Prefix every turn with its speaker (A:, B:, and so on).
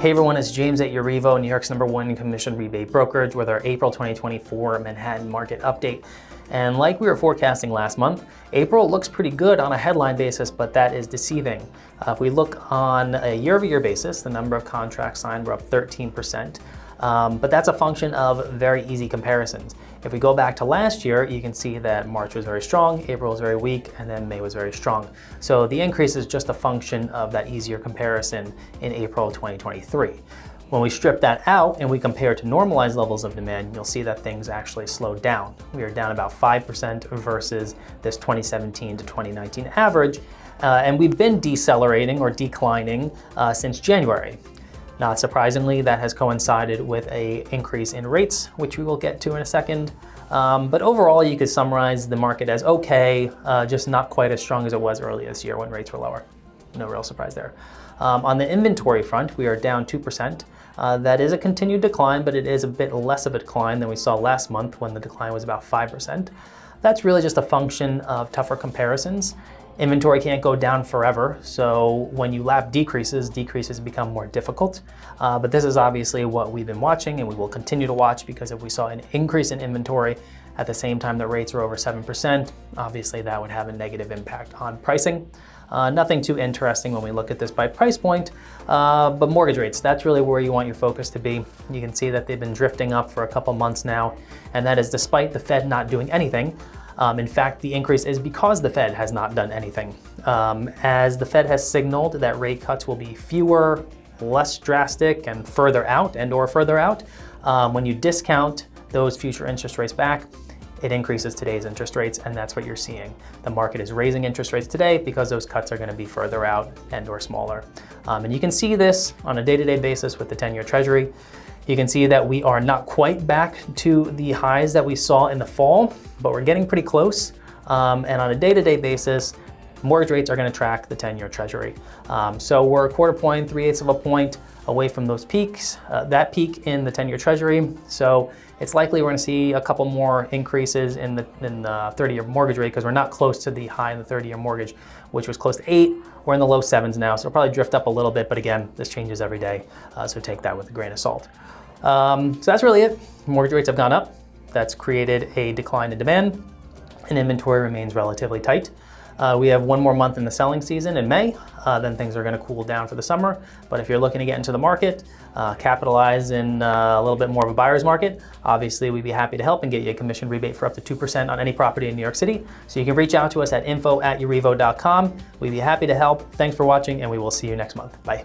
A: Hey everyone, it's James at Urivo, New York's #1 commission rebate brokerage with our April 2024 Manhattan market update. And like we were forecasting last month, April looks pretty good on a headline basis, but that is deceiving. If we look on a year-over-year basis, the number of contracts signed were up 13%. But that's a function of very easy comparisons. If we go back to last year, you can see that March was very strong, April was very weak, and then May was very strong. So the increase is just a function of that easier comparison in April 2023. When we strip that out and we compare to normalized levels of demand, you'll see that things actually slowed down. We are down about 5% versus this 2017 to 2019 average, and we've been decelerating or declining since January. Not surprisingly, that has coincided with an increase in rates, which we will get to in a second. But overall, you could summarize the market as okay, just not quite as strong as it was earlier this year when rates were lower. No real surprise there. On the inventory front, we are down 2%. That is a continued decline, but it is a bit less of a decline than we saw last month when the decline was about 5%. That's really just a function of tougher comparisons. Inventory can't go down forever, so when you lap decreases become more difficult. But this is obviously what we've been watching and we will continue to watch, because if we saw an increase in inventory at the same time that rates are over 7%, obviously that would have a negative impact on pricing. Nothing too interesting when we look at this by price point, but mortgage rates, that's really where you want your focus to be. You can see that they've been drifting up for a couple months now, and that is despite the Fed not doing anything. In fact, the increase is because the Fed has not done anything. As the Fed has signaled that rate cuts will be fewer, less drastic, and further out, when you discount those future interest rates back, it increases today's interest rates, and that's what you're seeing. The market is raising interest rates today because those cuts are going to be further out and or smaller. And you can see this on a day-to-day basis with the 10-year Treasury. You can see that we are not quite back to the highs that we saw in the fall, but we're getting pretty close. And on a day-to-day basis, mortgage rates are going to track the 10-year Treasury. So we're a quarter point, 3/8 of a point away from those peaks, that peak in the 10-year Treasury. So it's likely we're going to see a couple more increases in the 30-year mortgage rate, because we're not close to the high in the 30-year mortgage, which was close to 8. We're in the low 7s now, so it'll probably drift up a little bit, but again, this changes every day, so take that with a grain of salt. So that's really it. Mortgage rates have gone up. That's created a decline in demand, and inventory remains relatively tight. We have one more month in the selling season in May, then things are going to cool down for the summer. But if you're looking to get into the market, capitalize in a little bit more of a buyer's market, obviously we'd be happy to help and get you a commission rebate for up to 2% on any property in New York City. So you can reach out to us at info@urivo.com. We'd be happy to help. Thanks for watching, and we will see you next month. Bye.